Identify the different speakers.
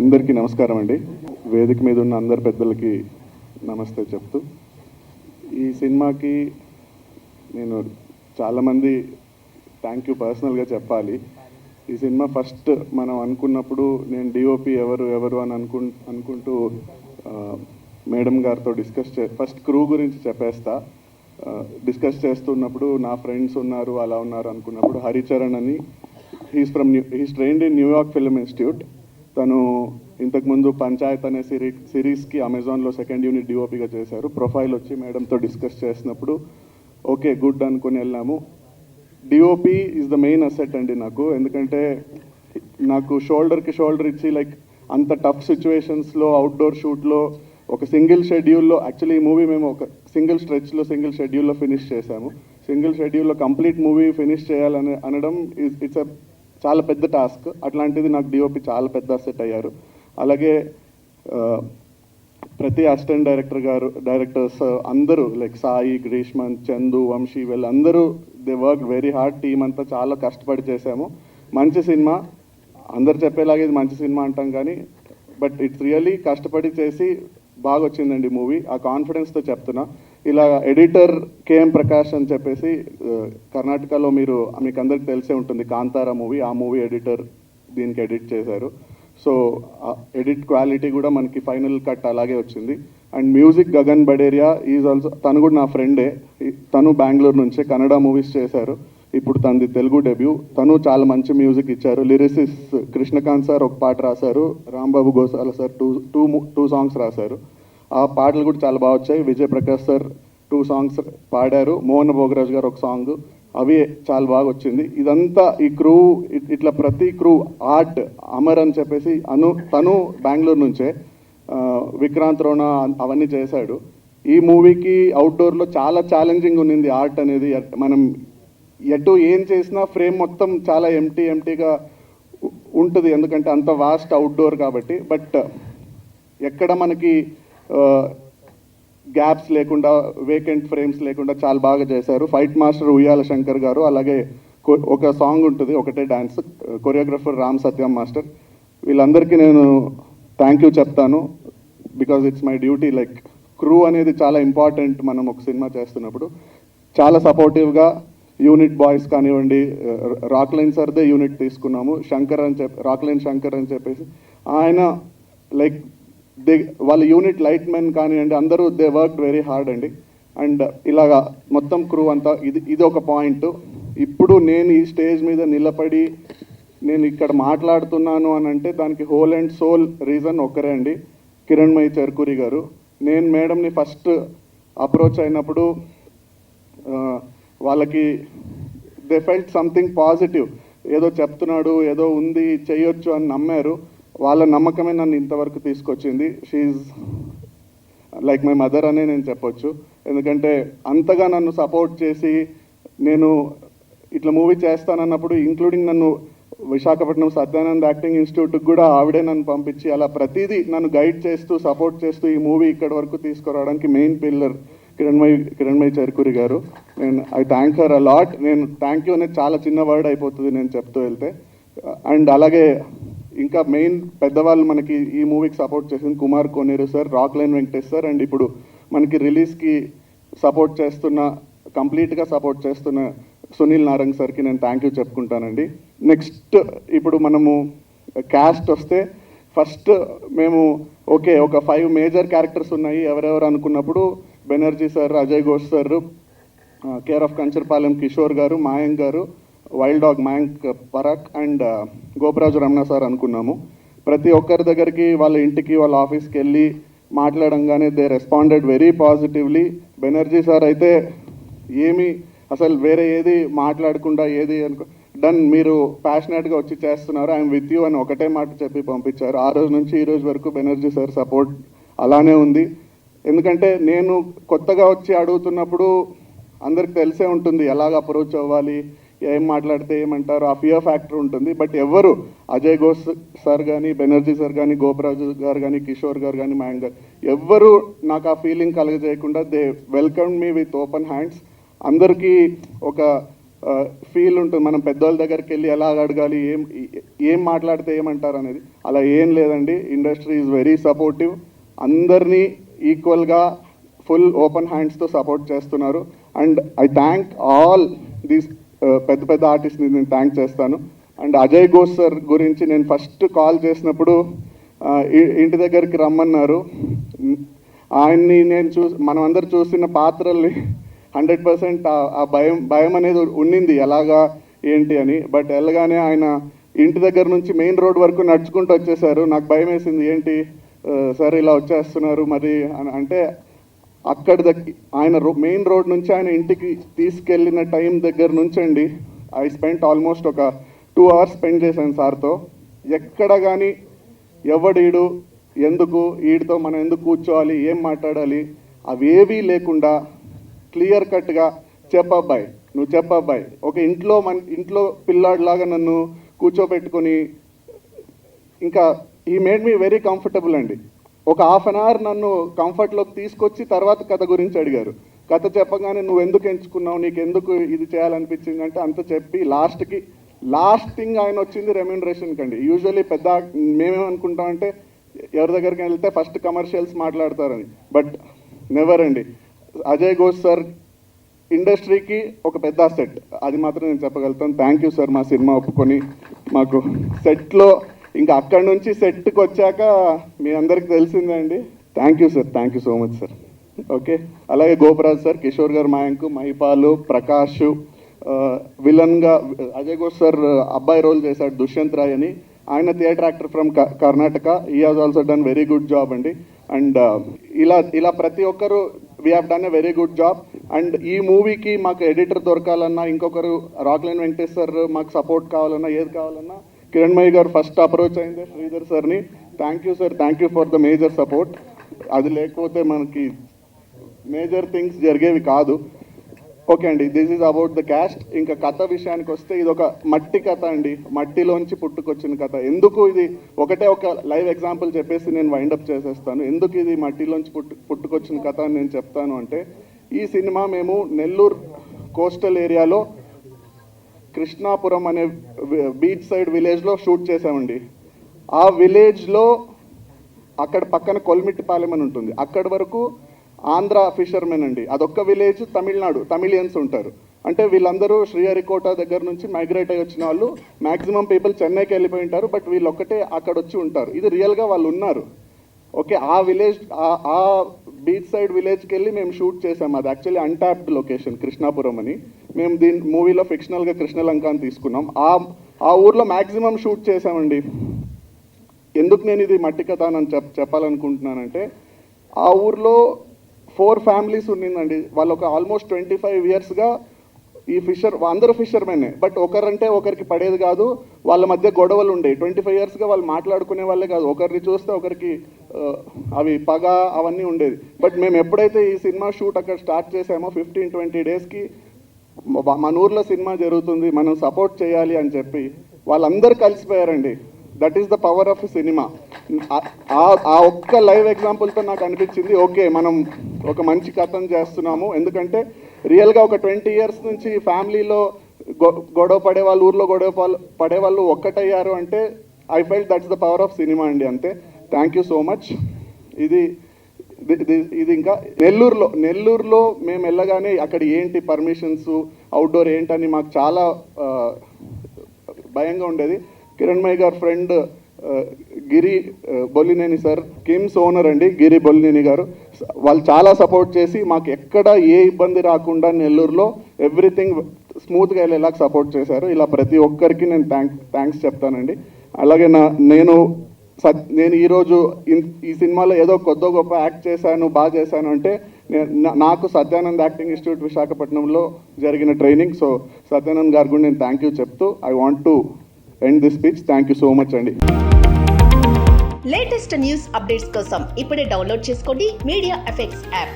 Speaker 1: అందరికీ నమస్కారం అండి. వేదిక మీద ఉన్న అందరి పెద్దలకి నమస్తే చెప్తూ, ఈ సినిమాకి నేను చాలామంది థ్యాంక్ యూ పర్సనల్గా చెప్పాలి. ఈ సినిమా ఫస్ట్ మనం అనుకున్నప్పుడు నేను డిఓపి ఎవరు అని అనుకుంటూ మేడం గారితో ఫస్ట్ క్రూ గురించి చెప్పేస్తా. డిస్కస్ చేస్తున్నప్పుడు నా ఫ్రెండ్స్ ఉన్నారు, అలా ఉన్నారు అనుకున్నప్పుడు హరిచరణ్ అని, he's trained in New York film institute. తను ఇంతకుముందు పంచాయత్ అనే సిరీస్కి అమెజాన్లో సెకండ్ యూనిట్ డిఓపిగా చేశారు. ప్రొఫైల్ వచ్చి మేడంతో డిస్కస్ చేసినప్పుడు ఓకే గుడ్ అనుకుని వెళ్ళాము. DOP is the main asset అండి నాకు. ఎందుకంటే నాకు షోల్డర్కి షోల్డర్ ఇచ్చి లైక్ అంత టఫ్ సిచ్యువేషన్స్లో అవుట్డోర్ షూట్లో ఒక సింగిల్ షెడ్యూల్లో, యాక్చువల్లీ ఈ మూవీ మేము ఒక సింగిల్ స్ట్రెచ్లో సింగిల్ షెడ్యూల్లో ఫినిష్ చేశాము. సింగిల్ షెడ్యూల్లో కంప్లీట్ మూవీ ఫినిష్ చేయాలని అనడం ఇట్స్ చాలా పెద్ద టాస్క్. అట్లాంటిది నాకు డిఓపి చాలా పెద్ద అసెట్ అయ్యారు. అలాగే ప్రతి అసిస్టెంట్ డైరెక్టర్స్ అందరూ లైక్ సాయి, గ్రీష్మన్, చందు, వంశీ వీళ్ళందరూ they work very hard. Team అంతా చాలా కష్టపడి చేశాము. మంచి సినిమా, అందరు చెప్పేలాగే ఇది మంచి సినిమా అంటాం కానీ బట్ ఇట్స్ రియల్లీ కష్టపడి చేసి బాగా వచ్చిందండి మూవీ. ఆ కాన్ఫిడెన్స్తో చెప్తున్నా. ఇలా ఎడిటర్ కేఎం ప్రకాష్ అని చెప్పేసి కర్ణాటకలో మీకు అందరికి తెలిసే ఉంటుంది, కాంతారా మూవీ, ఆ మూవీ ఎడిటర్ దీనికి ఎడిట్ చేశారు. సో ఎడిట్ క్వాలిటీ కూడా మనకి ఫైనల్ కట్ అలాగే వచ్చింది. And music Gagan Baderia is also, తను కూడా నా ఫ్రెండే. తను బెంగళూరు నుంచే కన్నడ మూవీస్ చేశారు. ఇప్పుడు తనది తెలుగు డెబ్యూ. తను చాలా మంచి మ్యూజిక్ ఇచ్చారు. లిరిసిస్ట్ కృష్ణకాంత్ సార్ ఒక పాట రాశారు, Rambabu Gosala sir two songs రాశారు. ఆ పాటలు కూడా చాలా బాగా వచ్చాయి. విజయ్ ప్రకాష్ సార్ 2 సాంగ్స్ పాడారు. మోహన్ భోగరాజ్ గారు ఒక సాంగ్, అవి చాలా బాగా వచ్చింది. ఇదంతా ఈ క్రూ, ఇట్లా ప్రతి క్రూ ఆర్ట్ అమర్ అని చెప్పేసి తను బెంగళూరు నుంచే, విక్రాంత్ రోనా అవన్నీ చేశాడు. ఈ మూవీకి అవుట్డోర్లో చాలా ఛాలెంజింగ్ ఉన్నింది ఆర్ట్ అనేది. మనం ఎటు ఏం చేసినా ఫ్రేమ్ మొత్తం చాలా ఎంటీగా ఉంటుంది, ఎందుకంటే అంత వాస్ట్ అవుట్డోర్ కాబట్టి. బట్ ఎక్కడ మనకి గ్యాప్స్ లేకుండా, వేకెంట్ ఫ్రేమ్స్ లేకుండా చాలా బాగా చేశారు. ఫైట్ మాస్టర్ ఉయ్యాల శంకర్ గారు, అలాగే ఒక సాంగ్ ఉంటుంది, ఒకటే డ్యాన్స్, కొరియోగ్రఫర్ రామ్ సత్యం మాస్టర్. వీళ్ళందరికీ నేను థ్యాంక్ యూ చెప్తాను. Because it's my duty. Like crew అనేది చాలా ఇంపార్టెంట్. మనం ఒక సినిమా చేస్తున్నప్పుడు చాలా సపోర్టివ్గా యూనిట్ బాయ్స్ కానివ్వండి, రాక్లైన్ సార్దే యూనిట్ తీసుకున్నాము. రాక్లైన్ శంకర్ అని చెప్పేసి ఆయన లైక్ వాళ్ళ యూనిట్ లైట్ మెన్ కానివ్వండి, అందరూ దే వర్క్ వెరీ హార్డ్ అండి. అండ్ ఇలాగా మొత్తం క్రూ అంతా ఇది ఒక పాయింట్. ఇప్పుడు నేను ఈ స్టేజ్ మీద నిలబడి నేను ఇక్కడ మాట్లాడుతున్నాను అని అంటే దానికి హోల్ అండ్ సోల్ రీజన్ ఒక్కరే అండి, కిరణ్మయి చెర్కూరి గారు. నేను మేడంని ఫస్ట్ అప్రోచ్ అయినప్పుడు వాళ్ళకి దే ఫెల్ట్ సంథింగ్ పాజిటివ్, ఏదో చెప్తున్నాడు, ఏదో ఉంది, చేయొచ్చు అని నమ్మారు. వాళ్ళ నమ్మకమే నన్ను ఇంతవరకు తీసుకొచ్చింది. షీఈ్ లైక్ మై మదర్ అనే నేను చెప్పొచ్చు. ఎందుకంటే అంతగా నన్ను సపోర్ట్ చేసి, నేను ఇట్లా మూవీ చేస్తానన్నప్పుడు ఇంక్లూడింగ్ నన్ను విశాఖపట్నం సత్యానంద్ యాక్టింగ్ ఇన్స్టిట్యూట్కి కూడా ఆవిడే నన్ను పంపించి అలా ప్రతిదీ నన్ను గైడ్ చేస్తూ, సపోర్ట్ చేస్తూ ఈ మూవీ ఇక్కడి వరకు తీసుకురావడానికి మెయిన్ పిల్లర్ కిరణ్మయి చెర్కూరి గారు. I thank her a lot. నేను థ్యాంక్ యూ అనేది చాలా చిన్న వర్డ్ అయిపోతుంది నేను చెప్తూ వెళ్తే. అండ్ అలాగే ఇంకా మెయిన్ పెద్దవాళ్ళు మనకి ఈ మూవీకి సపోర్ట్ చేసింది Kumar Koneru sir, Rockline Venkatesh sir, and ఇప్పుడు మనకి రిలీజ్కి కంప్లీట్గా సపోర్ట్ చేస్తున్న సునీల్ నారంగ్ సార్కి నేను థ్యాంక్ యూ చెప్పుకుంటానండి. నెక్స్ట్ ఇప్పుడు మనము క్యాస్ట్ వస్తే ఫస్ట్ మేము ఓకే ఒక 5 మేజర్ క్యారెక్టర్స్ ఉన్నాయి ఎవరెవరు అనుకున్నప్పుడు Banerjee sir, Ajay Ghosh sir, care of Kancharapalem Kishore గారు, మాయంక్ గారు, wild dog Mayank Parakh, and Gopparaju Ramana sir అనుకున్నాము. ప్రతి ఒక్కరి దగ్గరికి, వాళ్ళ ఇంటికి, వాళ్ళ ఆఫీస్కి వెళ్ళి మాట్లాడంగానే they responded very positively. Banerjee sir అయితే అసలు వేరే ఏది మాట్లాడకుండా డన్, మీరు ప్యాషనెట్గా వచ్చి చేస్తున్నారు, ఐఎమ్ విత్ యూ అని ఒకటే మాట చెప్పి పంపించారు. ఆ రోజు నుంచి ఈ రోజు వరకు బెనర్జీ సార్ సపోర్ట్ అలానే ఉంది. ఎందుకంటే నేను కొత్తగా వచ్చి అడుగుతున్నప్పుడు అందరికి తెలిసే ఉంటుంది ఎలాగ అప్రోచ్ అవ్వాలి, ఏం మాట్లాడితే ఏమంటారు, ఆ ఫియర్ ఫ్యాక్టర్ ఉంటుంది. బట్ ఎవరు, అజయ్ ఘోష్ సార్ కానీ, బెనర్జీ సార్ కానీ, గోపరాజు గారు కానీ, కిషోర్ గారు కానీ, మయాంక్ గారు, ఎవ్వరు నాకు ఆ ఫీలింగ్ కలగజేయకుండా they welcome me with open hands. అందరికీ ఒక ఫీల్ ఉంటుంది. మనం పెద్దోళ్ళ దగ్గరికి వెళ్ళి ఎలా అడగాలి, ఏం మాట్లాడితే ఏమంటారు అనేది. అలా ఏం లేదండి. Industry is very supportive. అందరినీ ఈక్వల్గా ఫుల్ ఓపెన్ హ్యాండ్స్తో సపోర్ట్ చేస్తున్నారు. And I thank all these పెద్ద పెద్ద ఆర్టిస్ట్ని నేను థ్యాంక్ చేస్తాను. అండ్ అజయ్ ఘోష్ సార్ గురించి నేను ఫస్ట్ కాల్ చేసినప్పుడు ఇంటి దగ్గరికి రమ్మన్నారు. ఆయన్ని నేను మనం అందరు చూసిన పాత్రల్ని 100% ఆ భయం అనేది ఉండింది, ఎలాగా ఏంటి అని. బట్ వెళ్ళగానే ఆయన ఇంటి దగ్గర నుంచి మెయిన్ రోడ్ వరకు నడుచుకుంటూ వచ్చేసారు. నాకు భయం వేసింది, ఏంటి సార్ ఇలా వచ్చేస్తున్నారు మరి అంటే. ఆయన మెయిన్ రోడ్ నుంచి ఆయన ఇంటికి తీసుకెళ్ళిన టైం దగ్గర నుంచి అండి ఐ స్పెంట్ ఆల్మోస్ట్ ఒక 2 hours స్పెండ్ చేశాను సార్తో. ఎక్కడ కానీ ఎవడీడు, ఎందుకు వీడితో మనం ఎందుకు కూర్చోవాలి, ఏం మాట్లాడాలి, అవేవీ లేకుండా క్లియర్ కట్గా చెప్పబ్బాయి, నువ్వు చెప్పబ్బాయి. ఒక ఇంట్లో పిల్లాడిలాగా నన్ను కూర్చోబెట్టుకొని ఇంకా ఈ మేడ్ మీ వెరీ కంఫర్టబుల్ అండి. ఒక 1/2 hour నన్ను కంఫర్ట్లోకి తీసుకొచ్చి తర్వాత కథ గురించి అడిగారు. కథ చెప్పగానే నువ్వు ఎందుకు ఎంచుకున్నావు, నీకు ఎందుకు ఇది చేయాలనిపించింది అంటే అంత చెప్పి లాస్ట్ థింగ్ ఆయన వచ్చింది రెమ్యూనరేషన్ కండి. యూజువల్లీ మేమేమనుకుంటామంటే ఎవరి దగ్గరికి వెళ్తే ఫస్ట్ కమర్షియల్స్ మాట్లాడతారని, బట్ నెవర్ అండి. అజయ్ ఘోష్ సార్ ఇండస్ట్రీకి ఒక పెద్ద సెట్, అది మాత్రం నేను చెప్పగలుగుతాను. థ్యాంక్ యూ సార్ మా సినిమా ఒప్పుకొని మాకు సెట్లో, ఇంకా అక్కడి నుంచి సెట్కి వచ్చాక మీ అందరికి తెలిసిందే అండి. Thank you sir, thank you so much sir. Okay, అలాగే గోపరాజ్ సార్, కిషోర్ గారు, మాయంకు, మహిపాలు, ప్రకాష్, విలన్గా అజయ్ ఘోష్ సార్ అబ్బాయి రోల్ చేశాడు దుష్యంత్ రాయ్ అని. ఆయన theatre actor from Karnataka. He has also done very good job అండి. అండ్ ఇలా ప్రతి ఒక్కరు we have done a very good job. And ఈ మూవీకి మాకు ఎడిటర్ దొరకాలన్నా, ఇంకొకరు రాక్లైన్ వెంకటేష్ సార్ మాకు సపోర్ట్ కావాలన్నా, ఏది కావాలన్నా కిరణ్మయి గారు ఫస్ట్ అప్రోచ్ అయింది శ్రీధర్ సార్ని. Thank you sir, thank you for the major support. అది లేకపోతే మనకి మేజర్ థింగ్స్ జరిగేవి కాదు. ఓకే అండి, this is about the cast. ఇంకా కథ విషయానికి వస్తే ఇది ఒక మట్టి కథ అండి, మట్టిలోంచి పుట్టుకొచ్చిన కథ. ఎందుకు ఇది ఒక లైవ్ ఎగ్జాంపుల్ చెప్పేసి నేను వైండప్ చేసేస్తాను. ఎందుకు ఇది మట్టిలోంచి పుట్టుకొచ్చిన కథ అని నేను చెప్తాను అంటే, ఈ సినిమా మేము నెల్లూరు కోస్టల్ ఏరియాలో కృష్ణాపురం అనే బీచ్ సైడ్ విలేజ్లో షూట్ చేసామండి. ఆ విలేజ్లో అక్కడ పక్కన కొల్మిట్టిపాలెం అని ఉంటుంది, అక్కడి వరకు ఆంధ్ర ఫిషర్మెన్ అండి. అదొక్క విలేజ్, తమిళనాడు, తమిళియన్స్ ఉంటారు. అంటే వీళ్ళందరూ శ్రీహరికోట దగ్గర నుంచి మైగ్రేట్ అయ్యి వచ్చిన వాళ్ళు. మ్యాక్సిమం పీపుల్ చెన్నైకి వెళ్ళిపోయి ఉంటారు, బట్ వీళ్ళు ఒక్కటే అక్కడ వచ్చి ఉంటారు. ఇది రియల్గా వాళ్ళు ఉన్నారు. ఓకే, ఆ విలేజ్, ఆ బీచ్ సైడ్ విలేజ్కి వెళ్ళి మేము షూట్ చేసాము. అది యాక్చువల్లీ అన్టాప్డ్ లొకేషన్ కృష్ణాపురం అని. మేము దీని మూవీలో ఫిక్షనల్గా కృష్ణలంక అని తీసుకున్నాం. ఆ ఊర్లో మ్యాక్సిమం షూట్ చేసామండి. ఎందుకు నేను ఇది మట్టి కథ అని చెప్పాలనుకుంటున్నానంటే, ఆ ఊర్లో 4 families ఉండిందండి. వాళ్ళు ఒక ఆల్మోస్ట్ 25 yearsగా ఈ అందరూ ఫిషర్మెనే, బట్ ఒకరంటే ఒకరికి పడేది కాదు. వాళ్ళ మధ్య గొడవలు ఉండేవి. 25 yearsగా వాళ్ళు మాట్లాడుకునే వాళ్ళే కాదు. ఒకరిని చూస్తే ఒకరికి అవి పగ అవన్నీ ఉండేది. బట్ మేము ఎప్పుడైతే ఈ సినిమా షూట్ అక్కడ స్టార్ట్ చేసామో 15-20 daysకి మన ఊర్లో సినిమా జరుగుతుంది, మనం సపోర్ట్ చేయాలి అని చెప్పి వాళ్ళందరూ కలిసిపోయారండి. That is the power of cinema. ఆ ఒక్క లైవ్ ఎగ్జాంపుల్తో నాకు అనిపించింది, ఓకే మనం ఒక మంచి కథను చేస్తున్నాము. ఎందుకంటే రియల్గా ఒక 20 years నుంచి ఫ్యామిలీలో గొడవ పడేవాళ్ళు, ఊర్లో గొడవ పడేవాళ్ళు ఒక్కటయ్యారు అంటే I felt that's the power of cinema అండి. అంతే. Thank you so much. ఇది ఇంకా నెల్లూరులో మేము వెళ్ళగానే అక్కడ ఏంటి పర్మిషన్స్, అవుట్డోర్ ఏంటని మాకు చాలా భయంగా ఉండేది. కిరణ్మయి గారు ఫ్రెండ్ గిరి బొల్లినేని సార్, కిమ్స్ ఓనర్ అండి గిరి బొల్లినేని గారు, వాళ్ళు చాలా సపోర్ట్ చేసి మాకు ఎక్కడ ఏ ఇబ్బంది రాకుండా నెల్లూరులో ఎవ్రీథింగ్ స్మూత్గా వెళ్ళేలాగా సపోర్ట్ చేశారు. ఇలా ప్రతి ఒక్కరికి నేను థ్యాంక్స్ చెప్తానండి. అలాగే నేను ఈరోజు ఈ సినిమాలో ఏదో కొద్దో గొప్ప యాక్ట్ చేశాను, బాగా చేశాను అంటే నాకు సత్యానంద్ యాక్టింగ్ ఇన్స్టిట్యూట్ విశాఖపట్నంలో జరిగిన ట్రైనింగ్. సో సత్యానంద్ గారు కూడా నేను థ్యాంక్ యూ చెప్తూ I want to end this speech. Thank you so much అండి.
Speaker 2: లేటెస్ట్ న్యూస్ అప్డేట్స్ కోసం ఇప్పుడే డౌన్లోడ్ చేసుకోండి మీడియా ఎఫెక్ట్స్ యాప్.